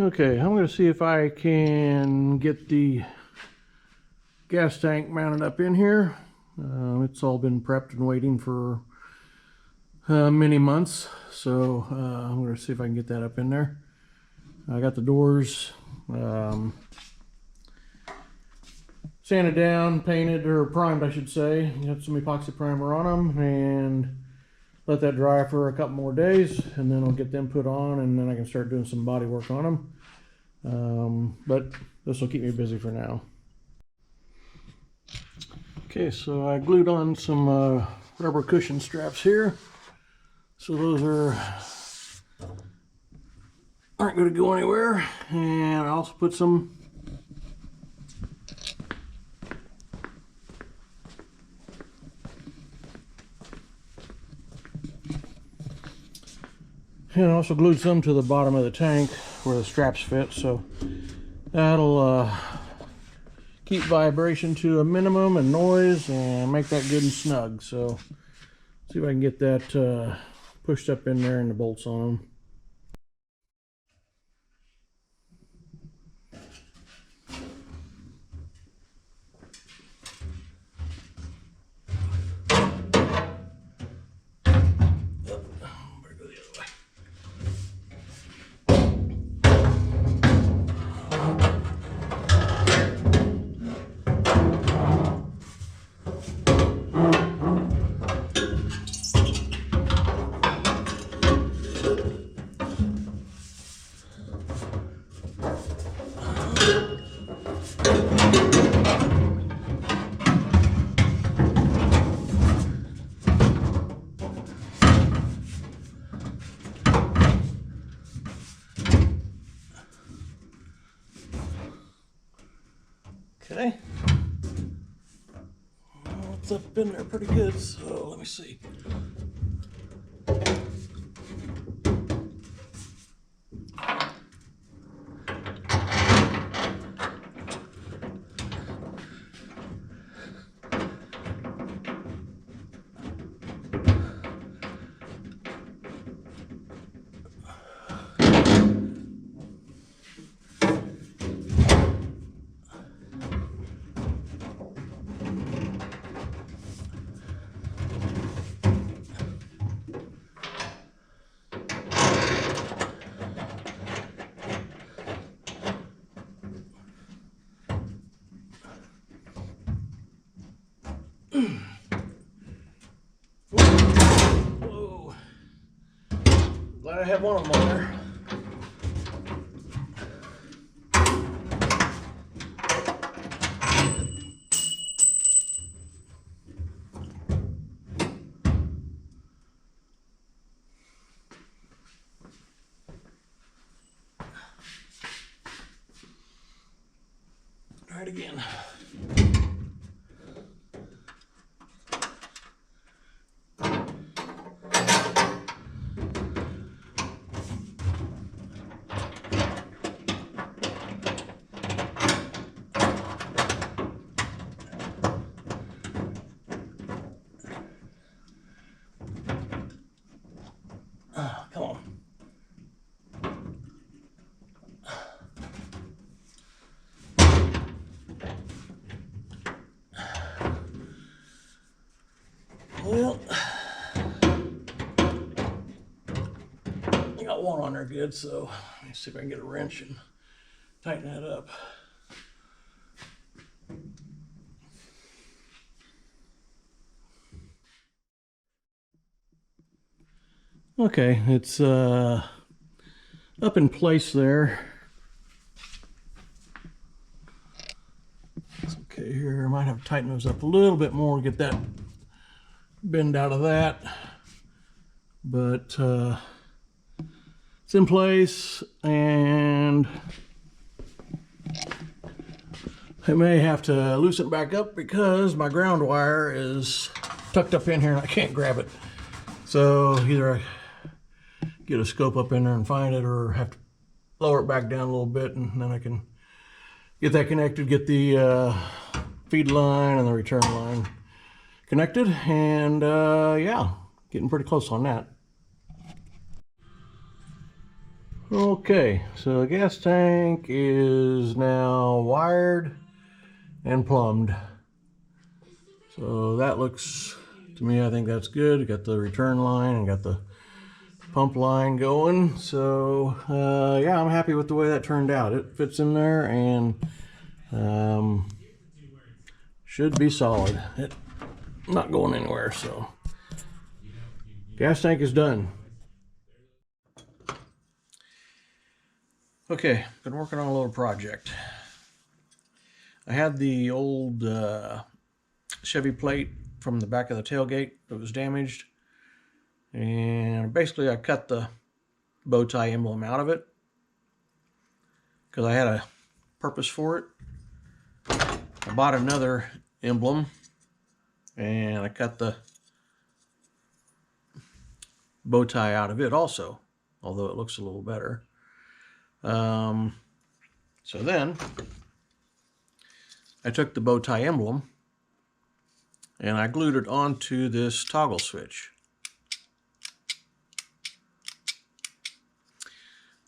Okay, I'm going to see if I can get the gas tank mounted up in here. It's all been prepped and waiting for many months, so I'm going to see if I can get that up in there. I got the doors sanded down, painted, or primed I should say. Got some epoxy primer on them, and let that dry for a couple more days, and then I'll get them put on, and then I can start doing some body work on them. But this will keep me busy for now. Okay, so I glued on some rubber cushion straps here. So those aren't going to go anywhere. And I also put some and I also glued some to the bottom of the tank where the straps fit, so that'll keep vibration to a minimum and noise and make that good and snug. So see if I can get that pushed up in there and the bolts on them. Okay, well, it's up in there pretty good, so let me see. Whoa. Glad I have one of them on there. Try it again. Come on. Well, I got one on there good, so let me see if I can get a wrench and tighten that up. Okay, it's up in place there. It's okay here. I might have to tighten those up a little bit more, get that bend out of that. But it's in place, and I may have to loosen it back up because my ground wire is tucked up in here and I can't grab it. So either I get a scope up in there and find it, or have to lower it back down a little bit, and then I can get that connected, get the feed line and the return line connected, and yeah, getting pretty close on that. Okay, so the gas tank is now wired and plumbed. So that looks, to me, I think that's good. Got the return line and got the pump line going. So yeah, I'm happy with the way that turned out. It fits in there and should be solid. It's not going anywhere. So gas tank is done. Okay, been working on a little project. I had the old Chevy plate from the back of the tailgate that was damaged, and basically I cut the bow tie emblem out of it because I had a purpose for it. I bought another emblem and I cut the bow tie out of it also, although it looks a little better. So then I took the bow tie emblem and I glued it onto this toggle switch.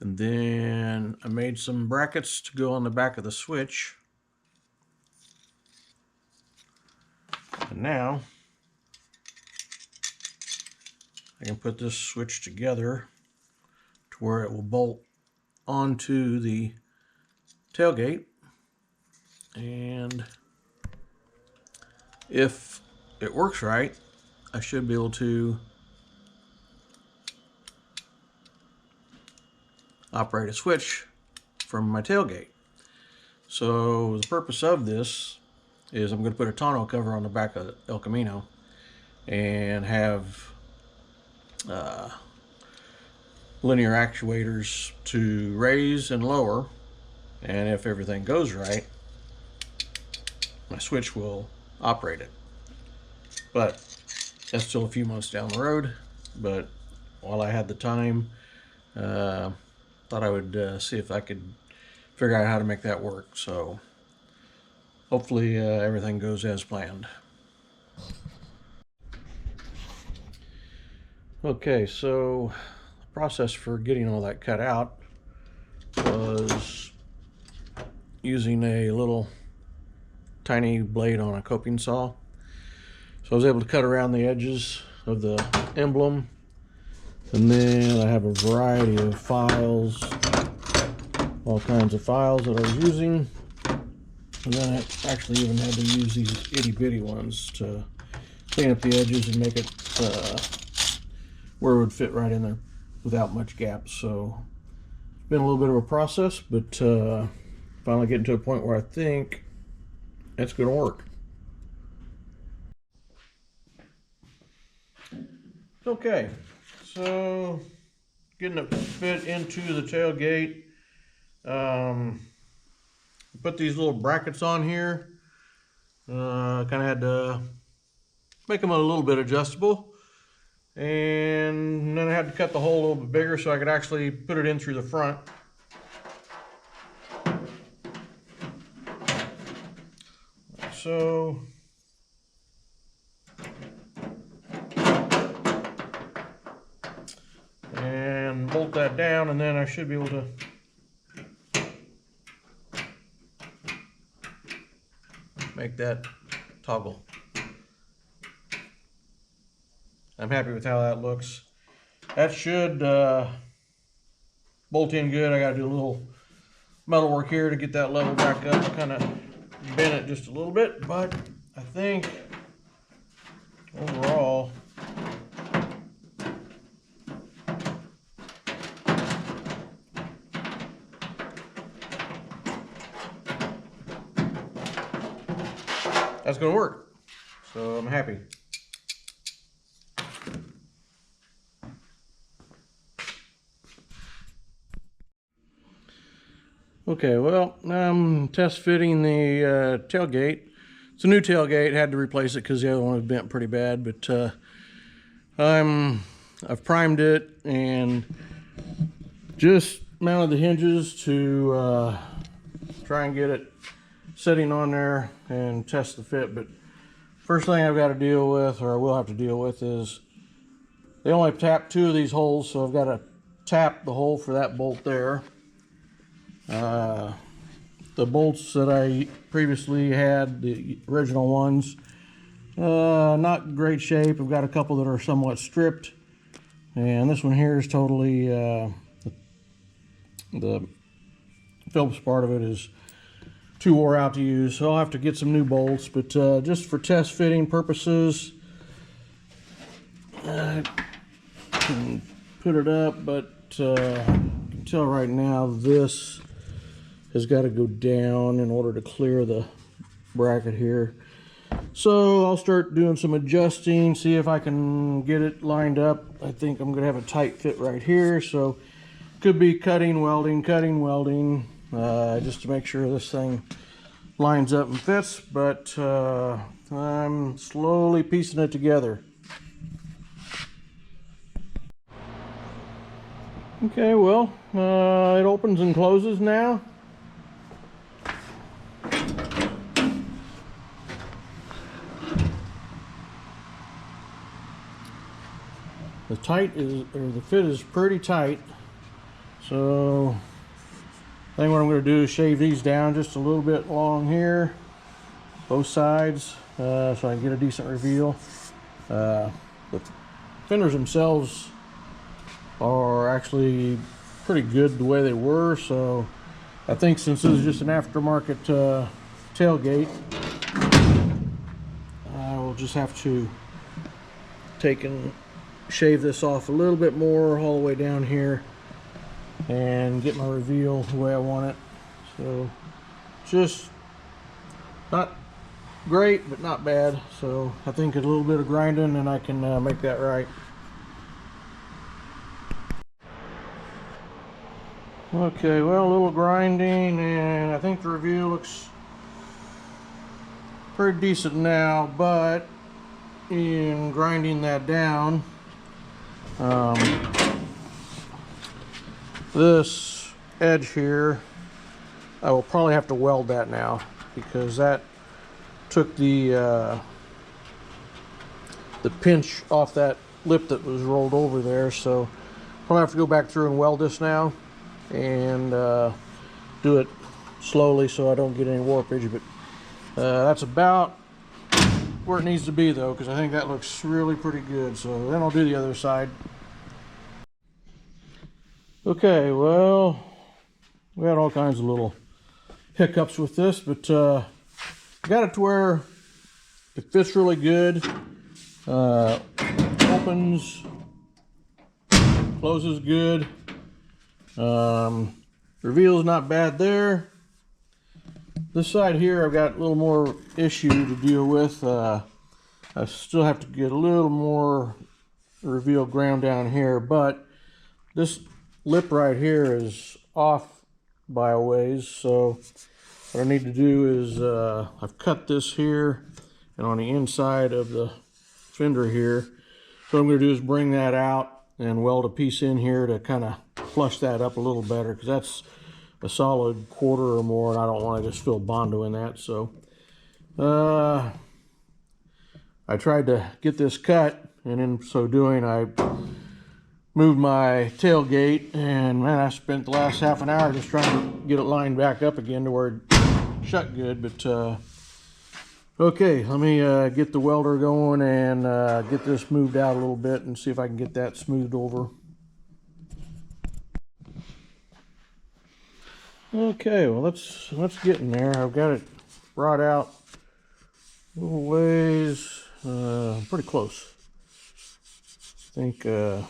And then I made some brackets to go on the back of the switch. And now I can put this switch together to where it will bolt onto the tailgate. And if it works right, I should be able to operate a switch from my tailgate. So the purpose of this is I'm going to put a tonneau cover on the back of El Camino and have linear actuators to raise and lower, and if everything goes right, my switch will operate it. But that's still a few months down the road. But while I had the time, thought I would see if I could figure out how to make that work. So hopefully everything goes as planned. Okay, so the process for getting all that cut out was using a little tiny blade on a coping saw. So I was able to cut around the edges of the emblem, and then I have a variety of files, all kinds of files that I was using, and then I actually even had to use these itty bitty ones to clean up the edges and make it where it would fit right in there without much gaps. So it's been a little bit of a process, but finally getting to a point where I think it's going to work. Okay, so getting it fit into the tailgate. Put these little brackets on here. Kind of had to make them a little bit adjustable, and then I had to cut the hole a little bit bigger so I could actually put it in through the front. So and bolt that down, and then I should be able to make that toggle. I'm happy with how that looks. That should bolt in good. I got to do a little metal work here to get that level back up, kind of bend it just a little bit, but I think overall that's going to work. So I'm happy. Okay, well, I'm test fitting the tailgate. It's a new tailgate, had to replace it because the other one was bent pretty bad, but I've primed it and just mounted the hinges to try and get it sitting on there and test the fit. But first thing I've got to deal with, or I will have to deal with, is they only tap 2 of these holes, so I've got to tap the hole for that bolt there. The bolts that I previously had, the original ones, not great shape. I've got a couple that are somewhat stripped, and this one here is totally the Phillips part of it is too wore out to use, so I'll have to get some new bolts. But just for test fitting purposes, I can put it up, but I can tell right now this has got to go down in order to clear the bracket here. So I'll start doing some adjusting, see if I can get it lined up. I think I'm going to have a tight fit right here, so could be cutting, welding, just to make sure this thing lines up and fits, but I'm slowly piecing it together. Okay, well, it opens and closes now. The fit is pretty tight. So I think what I'm going to do is shave these down just a little bit along here, both sides, so I can get a decent reveal. The fenders themselves are actually pretty good the way they were, so I think since this is just an aftermarket tailgate, I will just have to take and shave this off a little bit more all the way down here and get my reveal the way I want it. So just not great, but not bad. So I think a little bit of grinding and I can make that right. Okay, well, a little grinding and I think the reveal looks pretty decent now, but in grinding that down, this edge here, I will probably have to weld that now, because that took the pinch off that lip that was rolled over there. So probably have to go back through and weld this now and do it slowly so I don't get any warpage. But that's about where it needs to be though, because I think that looks really pretty good. So then I'll do the other side. Okay, well, we had all kinds of little hiccups with this, but got it to where it fits really good. Opens, closes good. Reveal's not bad there. This side here, I've got a little more issue to deal with. I still have to get a little more reveal ground down here, but this lip right here is off by a ways. So what I need to do is I've cut this here and on the inside of the fender here. So what I'm going to do is bring that out and weld a piece in here to kind of flush that up a little better, because that's a solid quarter or more and I don't want to just fill Bondo in that. So I tried to get this cut, and in so doing I moved my tailgate, and man, I spent the last half an hour just trying to get it lined back up again to where it shut good. But okay, let me get the welder going and get this moved out a little bit and see if I can get that smoothed over. Okay, well, let's get in there. I've got it brought out a little ways, pretty close. I think a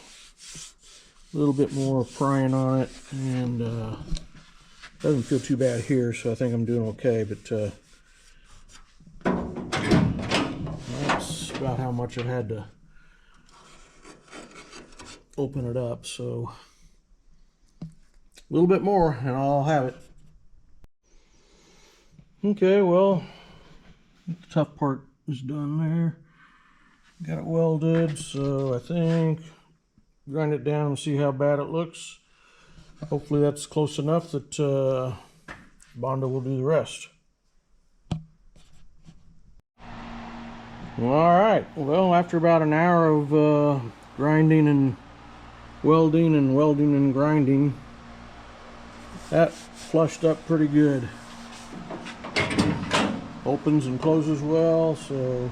little bit more prying on it, and doesn't feel too bad here, so I think I'm doing okay. But that's about how much I've had to open it up. So a little bit more and I'll have it. Okay, well, the tough part is done there. Got it welded, so I think grind it down and see how bad it looks. Hopefully that's close enough that Bondo will do the rest. All right, well, after about an hour of grinding and welding and grinding. That flushed up pretty good. Opens and closes well, so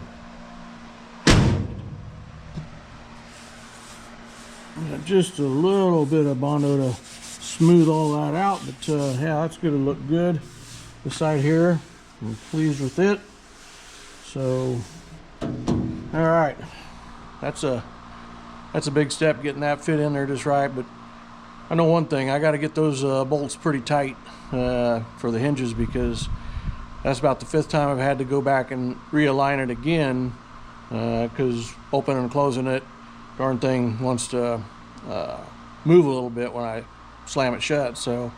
just a little bit of Bondo to smooth all that out, but yeah, that's going to look good. This side here, I'm pleased with it. So, all right, that's a big step, getting that fit in there just right. But I know one thing, I got to get those bolts pretty tight for the hinges, because that's about the 5th time I've had to go back and realign it again, because opening and closing it, darn thing wants to move a little bit when I slam it shut. So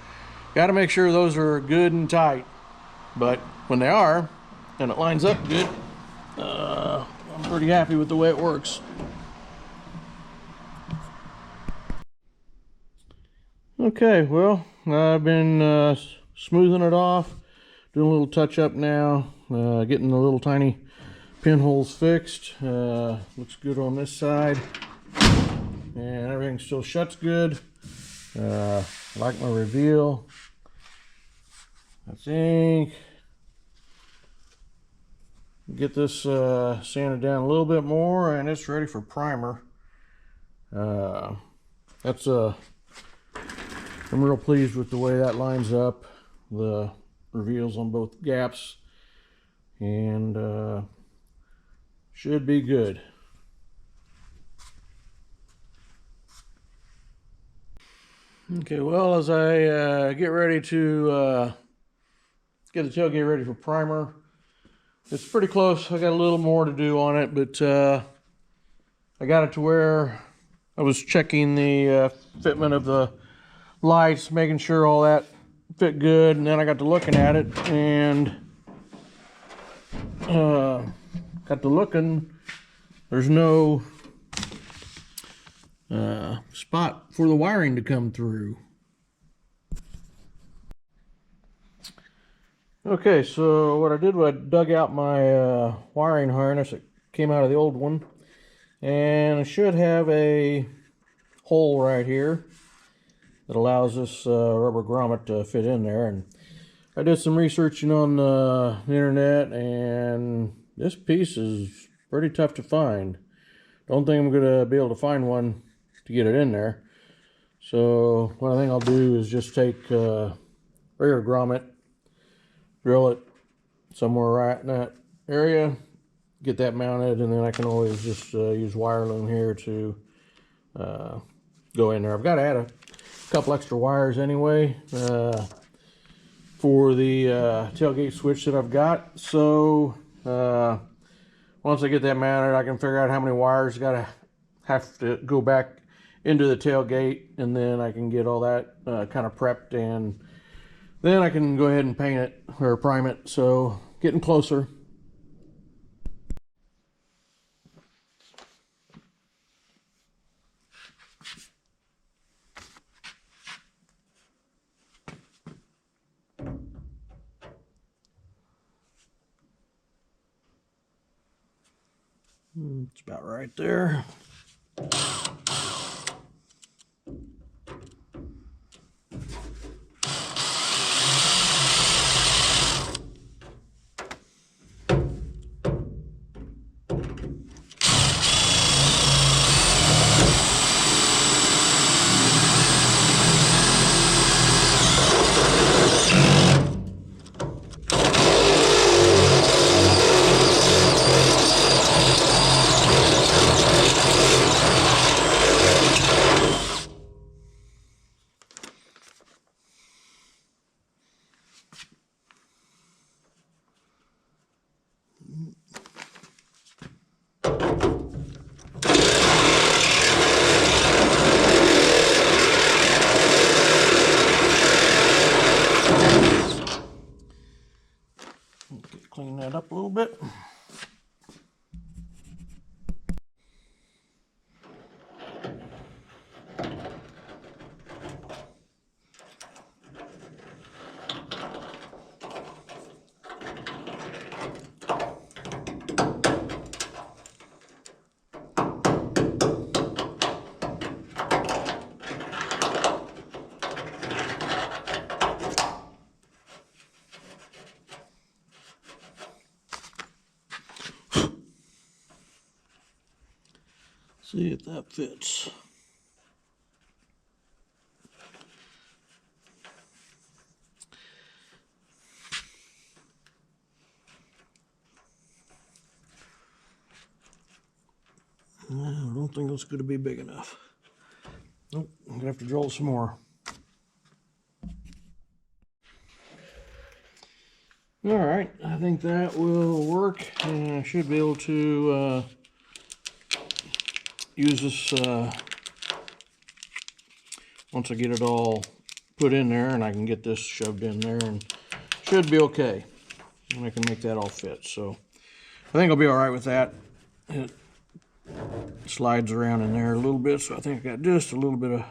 got to make sure those are good and tight. But when they are, and it lines up good, I'm pretty happy with the way it works. Okay, well, I've been smoothing it off, doing a little touch up now, getting the little tiny pinholes fixed. Looks good on this side, and everything still shuts good. Like my reveal. I think get this sanded down a little bit more, and it's ready for primer. I'm real pleased with the way that lines up, the reveals on both gaps, and should be good. Okay, well, as I get ready to get the tailgate ready for primer, it's pretty close. I got a little more to do on it, but I got it to where I was checking the fitment of the lights, making sure all that fit good, and then I got to looking at it, and there's no spot for the wiring to come through. Okay, so what I did was I dug out my wiring harness that came out of the old one, and I should have a hole right here that allows this rubber grommet to fit in there. And I did some researching on the internet, and this piece is pretty tough to find. Don't think I'm gonna be able to find one to get it in there. So what I think I'll do is just take regular grommet, drill it somewhere right in that area, get that mounted, and then I can always just use wire loom here to go in there. I've got to add a couple extra wires anyway for the tailgate switch that I've got. So once I get that mounted, I can figure out how many wires have to go back into the tailgate, and then I can get all that kind of prepped, and then I can go ahead and paint it or prime it. So getting closer. It's about right there. See if that fits. I don't think it's going to be big enough. Nope, I'm going to have to drill some more. All right, I think that will work, and I should be able to use this once I get it all put in there, and I can get this shoved in there, and should be okay. And I can make that all fit. So I think I'll be all right with that. It slides around in there a little bit, so I think I got just a little bit of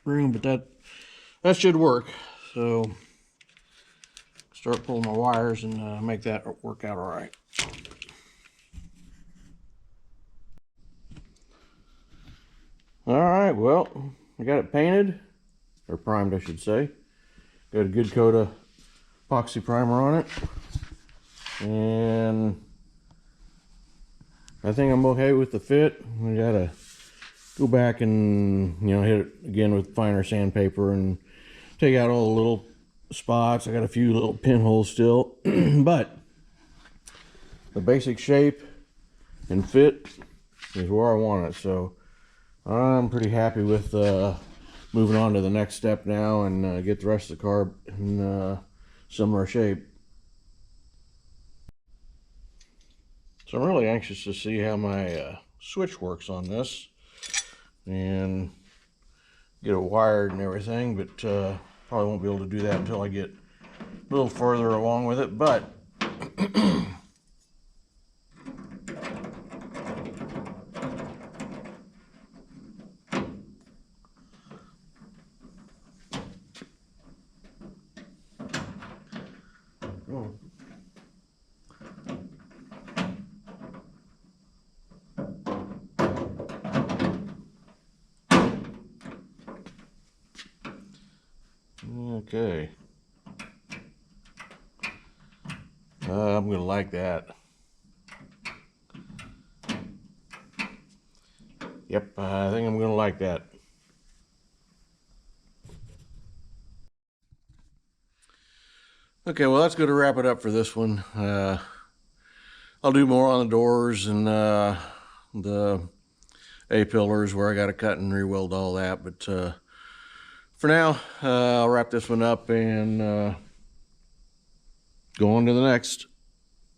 room, but that should work. So start pulling my wires and make that work out all right. All right, well, I got it painted, or primed I should say. Got a good coat of epoxy primer on it, and I think I'm okay with the fit. We gotta go back and, you know, hit it again with finer sandpaper and take out all the little spots. I got a few little pinholes still, but the basic shape and fit is where I want it. So I'm pretty happy with moving on to the next step now and get the rest of the car in similar shape. So I'm really anxious to see how my switch works on this and get it wired and everything, but probably won't be able to do that until I get a little further along with it. But okay, I'm gonna like that. Yep, I think I'm gonna like that. Okay, well, that's going to wrap it up for this one. I'll do more on the doors and the A-pillars where I got to cut and re-weld all that. But for now, I'll wrap this one up and go on to the next.